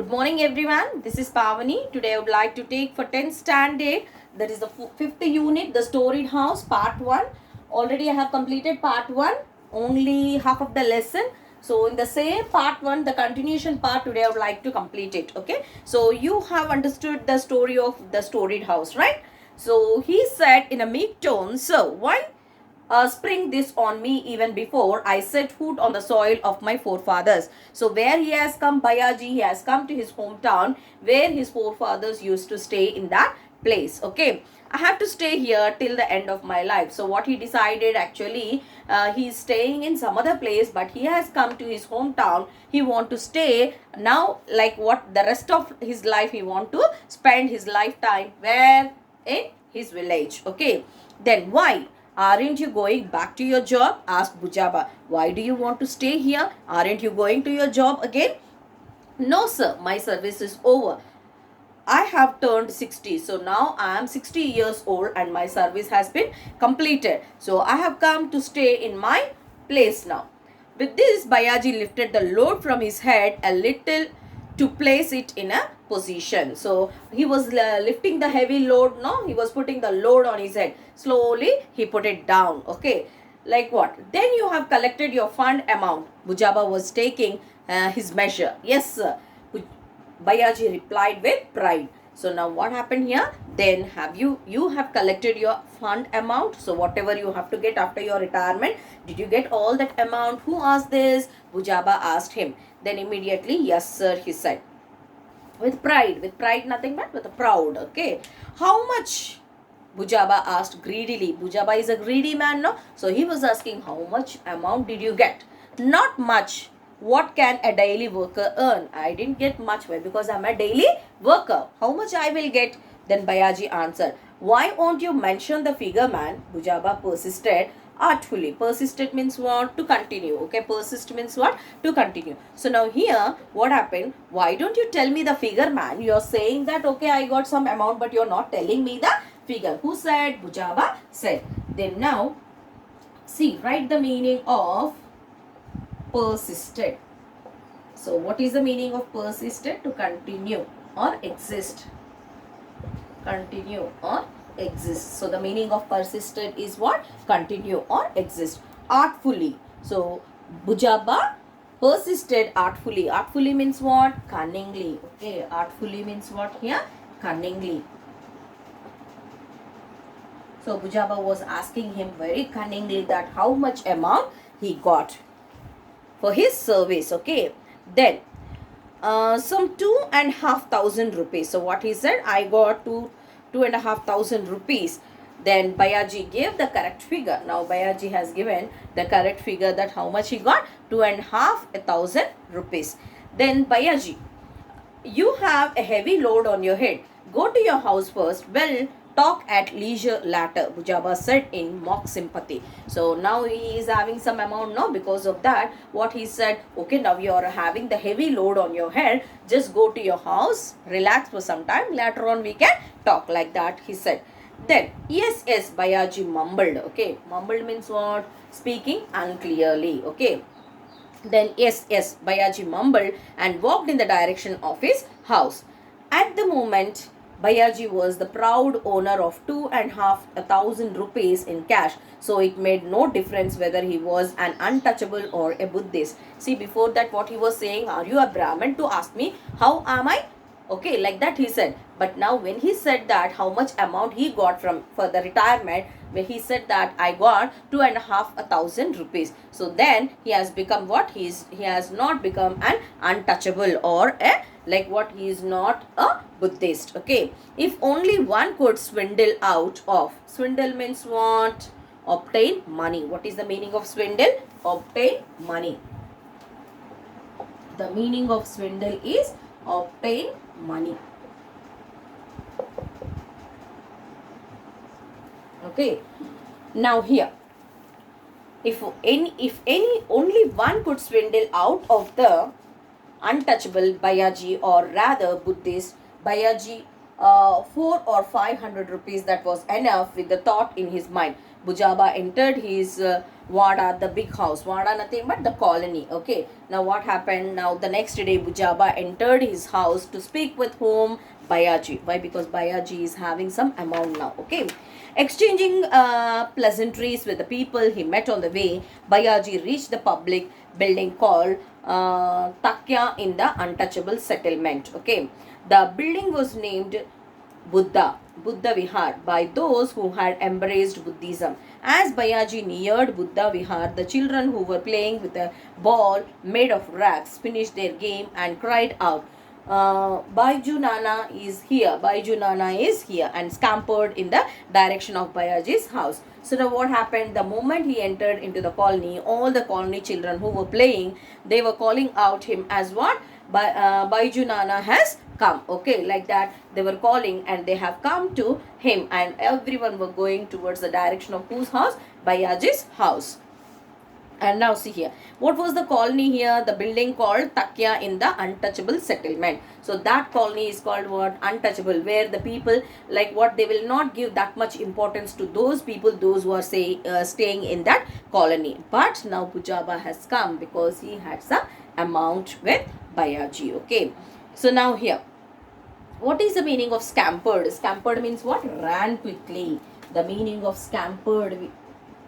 Good morning everyone. This is Pavani. Today I would like to take for 10th standard, that is the 5th unit, the storied house part 1. Already I have completed part 1, only half of the lesson. So in the same part 1, the continuation part, today I would like to complete it. Okay. So you have understood the story of the storied house, right? So he said in a meek tone, "Sir, why spring this on me even before I set foot on the soil of my forefathers." So where he has come, Bayaji, he has come to his hometown where his forefathers used to stay in that place. Okay, I have to stay here till the end of my life. So what he decided, actually, he's staying in some other place, but he has come to his hometown. He want to stay now, like what the rest of his life he want to spend his lifetime where? In his village. Okay, then why? "Aren't you going back to your job?" asked Bujaba. "Why do you want to stay here? Aren't you going to your job again?" "No, sir, my service is over. I have turned 60. So now I am 60 years old and my service has been completed. So I have come to stay in my place now." With this, Bayaji lifted the load from his head a little to place it in a position. So he was lifting the heavy load, no? He was putting the load on his head. Slowly he put it down. Okay. Like what? "Then you have collected your fund amount." Bujaba was taking his measure. "Yes, sir," Bayaji replied with pride. So now what happened here? Then you have collected your fund amount. So whatever you have to get after your retirement, did you get all that amount? Who asked this? Bujaba asked him. Then immediately, "Yes, sir," he said. With pride, nothing but with a proud. Okay. "How much?" Bujaba asked greedily. Bujaba is a greedy man, no? So he was asking, "How much amount did you get?" "Not much. What can a daily worker earn?" "I didn't get much." Why? Because I'm a daily worker. "How much I will get?" Then Bayaji answered. "Why won't you mention the figure, man?" Bujaba persisted artfully. Persisted means what? To continue. Okay, persist means what? To continue. So now here, what happened? "Why don't you tell me the figure, man? You're saying that, okay, I got some amount, but you're not telling me the figure." Who said? Bujaba said. Then now, see, write the meaning of persisted. So what is the meaning of persisted? To continue or exist. Continue or exist. So the meaning of persisted is what? Continue or exist. Artfully. So Bujaba persisted artfully. Artfully means what? Cunningly. Okay, artfully means what here? Cunningly. So Bujaba was asking him very cunningly that how much amount he got for his service. Okay, then some 2,500 rupees. So what he said, I got 2,500 rupees. Then Bayaji gave the correct figure. Now Bayaji has given the correct figure that how much he got? 2,500 rupees. Then Bayaji, "You have a heavy load on your head. Go to your house first. Well, talk at leisure later," Bujaba said in mock sympathy. So now he is having some amount now. Because of that, what he said, "Okay, now you are having the heavy load on your head. Just go to your house, relax for some time. Later on we can talk," like that he said. Then, "Yes, yes," Bayaji mumbled. Okay, mumbled means what? Speaking unclearly. Okay. Then, "Yes, yes," Bayaji mumbled and walked in the direction of his house. At the moment, Bayaji was the proud owner of 2,500 rupees in cash. So it made no difference whether he was an untouchable or a Buddhist. See, before that what he was saying, "Are you a Brahmin to ask me how am I?" Okay, like that he said. But now when he said that how much amount he got from for the retirement, when he said that I got 2,500 rupees. So then he has become what? He has not become an untouchable or a, like what, he is not a Buddhist. Okay. If only one could swindle out of. Swindle means what? Obtain money. What is the meaning of swindle? Obtain money. The meaning of swindle is obtain money. Okay. Now here, if any only one could swindle out of the untouchable Bayaji, or rather Buddhist, Bayaji ₹400 or ₹500, that was enough, with the thought in his mind. Bujaba entered his Wada, the big house. Wada nothing but the colony. Okay. Now what happened? Now the next day Bujaba entered his house to speak with whom? Bayaji. Why? Because Bayaji is having some amount now. Okay. Exchanging pleasantries with the people he met on the way, Bayaji reached the public building called Takya in the untouchable settlement. Okay. The building was named Buddha Vihar, by those who had embraced Buddhism. As Bayaji neared Buddha Vihar, the children who were playing with a ball made of rags finished their game and cried out, Baiju Nana is here, Baiju Nana is here, and scampered in the direction of Bayaji's house. So now what happened? The moment he entered into the colony, all the colony children who were playing, they were calling out him as what? Baiju Nana has come. Okay, like that they were calling, and they have come to him, and everyone were going towards the direction of whose house? Bayaji's house. And now see here, what was the colony here? The building called Takya in the untouchable settlement. So that colony is called what? Untouchable, where the people, like what, they will not give that much importance to those people, those who are staying in that colony. But now Bujaba has come because he had some amount with Bayaji. Okay. So now here, what is the meaning of scampered? Scampered means what? Ran quickly. The meaning of scampered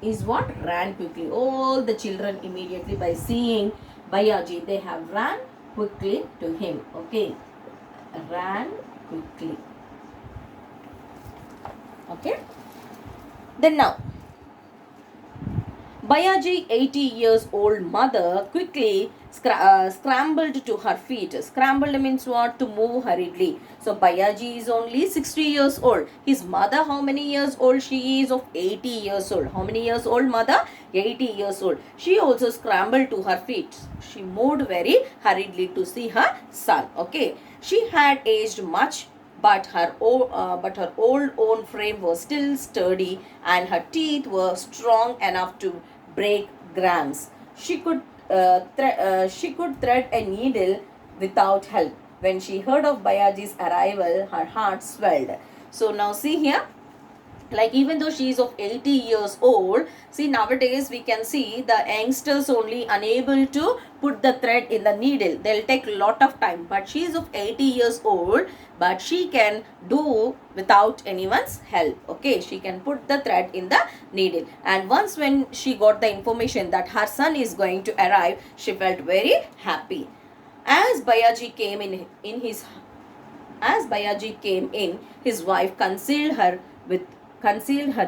is what? Ran quickly. All the children immediately, by seeing Bayaji, they have ran quickly to him. Okay. Ran quickly. Okay. Then now, Bayaji, 80 years old mother, quickly scrambled to her feet. Scrambled means what? To move hurriedly. So Bayaji is only 60 years old. His mother, how many years old she is? Of 80 years old. How many years old mother? 80 years old. She also scrambled to her feet. She moved very hurriedly to see her son. Okay. She had aged much, but her old own frame was still sturdy, and her teeth were strong enough to break grams. She could thread a needle without help. When she heard of Bayaji's arrival, her heart swelled. So now see here, like even though she is of 80 years old, see nowadays we can see the youngsters only unable to put the thread in the needle. They'll take a lot of time, but she is of 80 years old, but she can do without anyone's help. Okay, she can put the thread in the needle. And once when she got the information that her son is going to arrive, she felt very happy. As Bayaji came in, his wife concealed her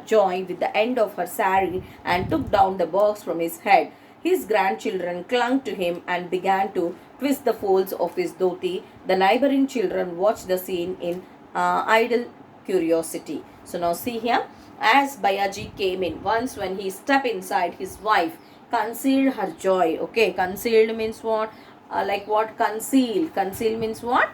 joy with the end of her sari and took down the box from his head. His grandchildren clung to him and began to twist the folds of his dhoti. The neighboring children watched the scene in idle curiosity. So now see here, as Bayaji came in, once when he stepped inside, his wife concealed her joy. Okay, concealed means what? Like what? Conceal. Conceal means what?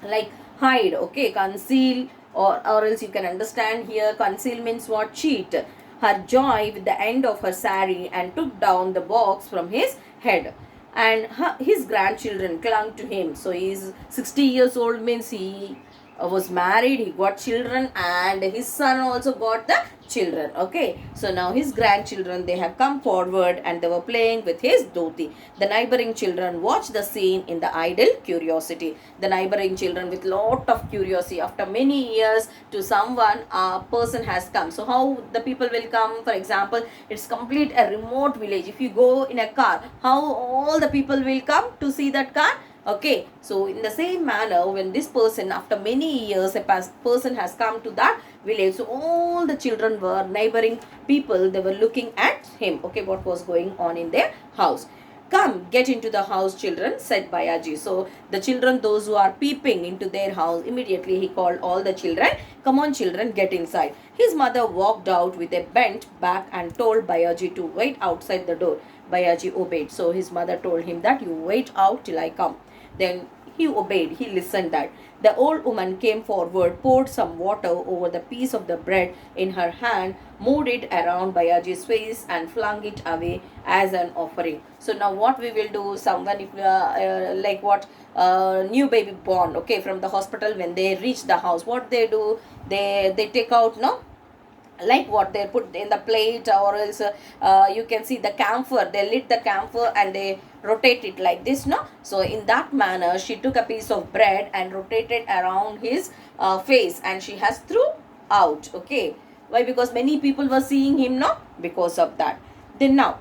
Like hide. Okay, conceal, or else you can understand here, conceal means what? Cheat. Her joy with the end of her sari and took down the box from his head. And his grandchildren clung to him. So he is 60 years old, means he was married, he got children, and his son also got the children. Okay, so now his grandchildren, they have come forward and they were playing with his dhoti. The neighboring children watched the scene in the idle curiosity. The neighboring children with lot of curiosity, after many years to someone, a person has come. So how the people will come? For example, it's complete a remote village. If you go in a car, how all the people will come to see that car? Okay, so in the same manner, when this person, after many years, a person has come to that village, so all the children were neighboring people, they were looking at him. Okay, what was going on in their house? Come, get into the house, children, said Bayaji. So the children, those who are peeping into their house, immediately he called all the children, come on children, get inside. His mother walked out with a bent back and told Bayaji to wait outside the door. Bayaji obeyed. So his mother told him that you wait out till I come. Then he obeyed, he listened that. The old woman came forward, poured some water over the piece of the bread in her hand, moved it around Bayaji's face and flung it away as an offering. So now what we will do, someone if like what new baby born, okay, from the hospital, when they reach the house, what they do, they take out, no, like what they put in the plate, or else you can see the camphor, they lit the camphor and they rotate it like this, no. So in that manner she took a piece of bread and rotated around his face, and she has threw out, okay. Why? Because many people were seeing him, no, because of that. Then now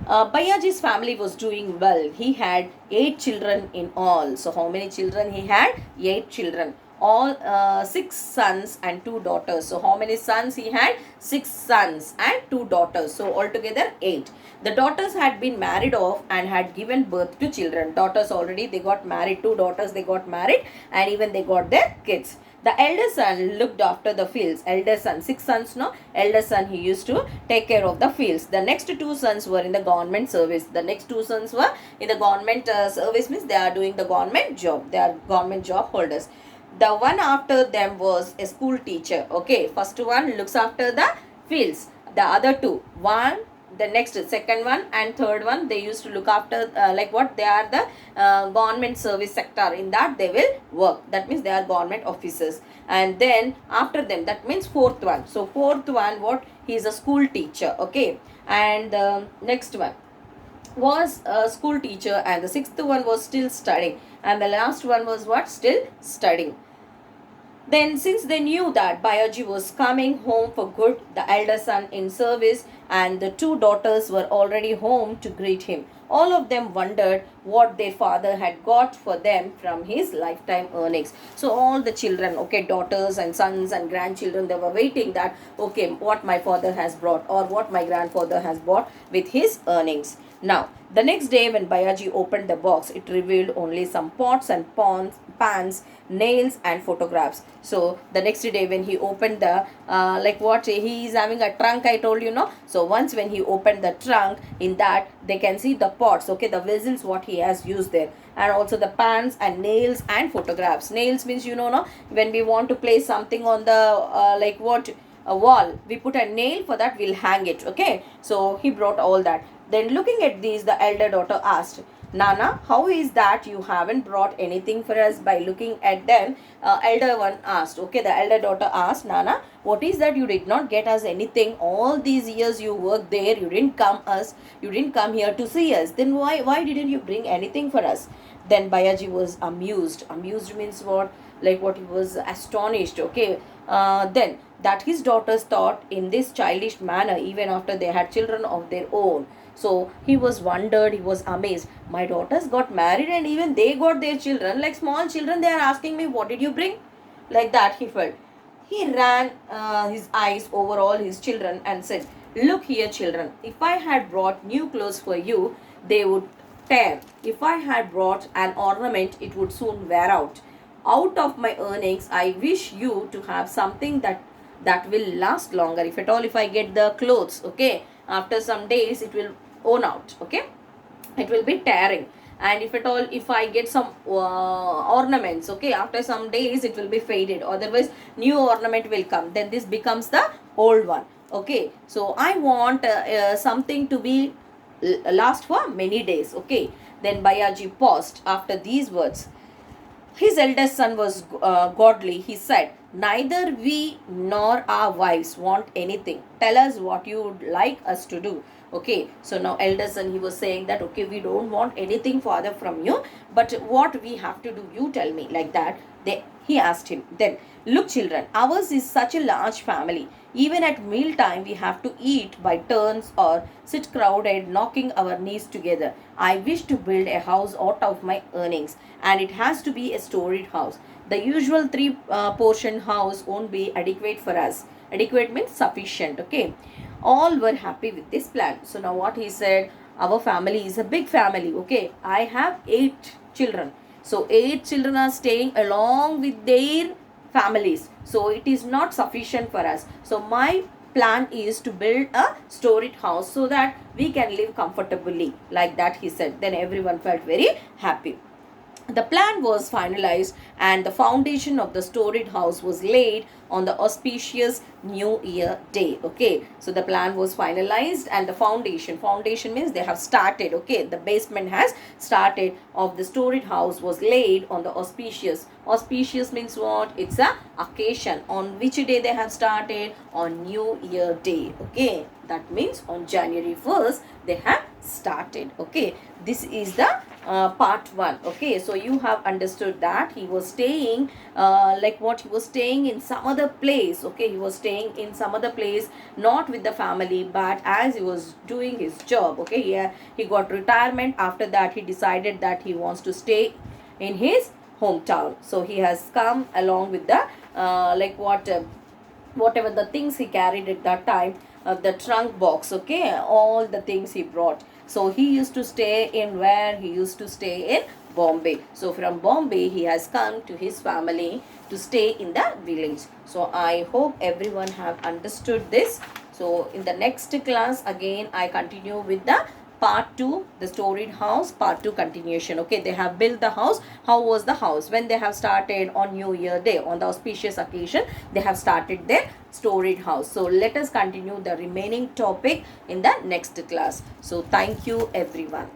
Bayaji's family was doing well. He had 8 children in all. So how many children he had? 8 children. All 6 sons and 2 daughters. So how many sons he had? 6 sons and 2 daughters. So altogether 8. The daughters had been married off and had given birth to children. Daughters already they got married. 2 daughters they got married, and even they got their kids. The elder son looked after the fields. Elder son, 6 sons, no? Elder son, he used to take care of the fields. The next 2 sons were in the government service. The next 2 sons were in the government service, means they are doing the government job. They are government job holders. The one after them was a school teacher. Okay, first one looks after the fields. The other two, one, the next second one and third one, they used to look after like what, they are the government service sector, in that they will work, that means they are government officers. And then after them, that means fourth one, so fourth one, what, he is a school teacher, okay. And next one was a school teacher, and the sixth one was still studying, and the last one was what, still studying. Then, since they knew that Bayaji was coming home for good, the elder son in service and the 2 daughters were already home to greet him. All of them wondered what their father had got for them from his lifetime earnings. So all the children, okay, daughters and sons and grandchildren, they were waiting that, okay, what my father has brought or what my grandfather has bought with his earnings. Now, the next day when Bayaji opened the box, it revealed only some pots and pans, nails and photographs. So the next day when he opened the like what, he is having a trunk, I told you, no. So once when he opened the trunk, in that they can see the pots, okay, the vessels what he has used there, and also the pans and nails and photographs. Nails means, you know, no, when we want to place something on the like what, a wall, we put a nail, for that we'll hang it, okay. So he brought all that. Then looking at these, the elder daughter asked, Nana, how is that you haven't brought anything for us? By looking at them, elder one asked, okay, the elder daughter asked, Nana, what is that you did not get us anything? All these years you worked there, you didn't come here to see us. Then why didn't you bring anything for us? Then Bayaji was amused. Amused means what? Like what, he was astonished, okay. Then that his daughters thought in this childish manner even after they had children of their own. So he was wondered, he was amazed. My daughters got married and even they got their children. Like small children, they are asking me, what did you bring? Like that he felt. He ran his eyes over all his children and said, look here, children. If I had brought new clothes for you, they would tear. If I had brought an ornament, it would soon wear out. Out of my earnings, I wish you to have something that will last longer. If at all, if I get the clothes, okay, after some days it will own out, okay, it will be tearing. And if at all, if I get some ornaments, okay, after some days it will be faded, otherwise new ornament will come, then this becomes the old one, okay. So I want something to be last for many days, okay. Then Bayaji paused after these words. His eldest son was godly. He said, neither we nor our wives want anything. Tell us what you would like us to do. Okay, so now eldest son, he was saying that, okay, we don't want anything father from you, but what we have to do, you tell me, like that. He asked him. Then, look children, ours is such a large family. Even at mealtime, we have to eat by turns or sit crowded, knocking our knees together. I wish to build a house out of my earnings, and it has to be a storied house. The usual three portion house won't be adequate for us. Adequate means sufficient, okay. All were happy with this plan. So now what he said, our family is a big family, okay. I have 8 children. So 8 children are staying along with their families. So it is not sufficient for us. So my plan is to build a storied house so that we can live comfortably, like that he said. Then everyone felt very happy. The plan was finalized and the foundation of the storied house was laid on the auspicious New Year day. Okay, so the plan was finalized and the foundation means they have started. Okay, the basement has started of the storied house was laid on the auspicious means what? It's a occasion. On which day they have started? On New Year day. Okay, that means on January 1st they have started. Okay, this is the part 1. Okay, so you have understood that he was staying like what, he was staying in some other place. Okay, he was staying in some other place, not with the family, but as he was doing his job. Okay, yeah, he got retirement. After that he decided that he wants to stay in his hometown, so he has come along with the like what whatever the things he carried at that time, the trunk box. Okay, all the things he brought. So he used to stay in where? He used to stay in Bombay. So from Bombay he has come to his family to stay in the village. So I hope everyone have understood this. So in the next class again I continue with the part 2, the storied house, part 2 continuation. Okay, they have built the house. How was the house? When they have started on New Year day, on the auspicious occasion, they have started their storied house. So let us continue the remaining topic in the next class. So thank you everyone.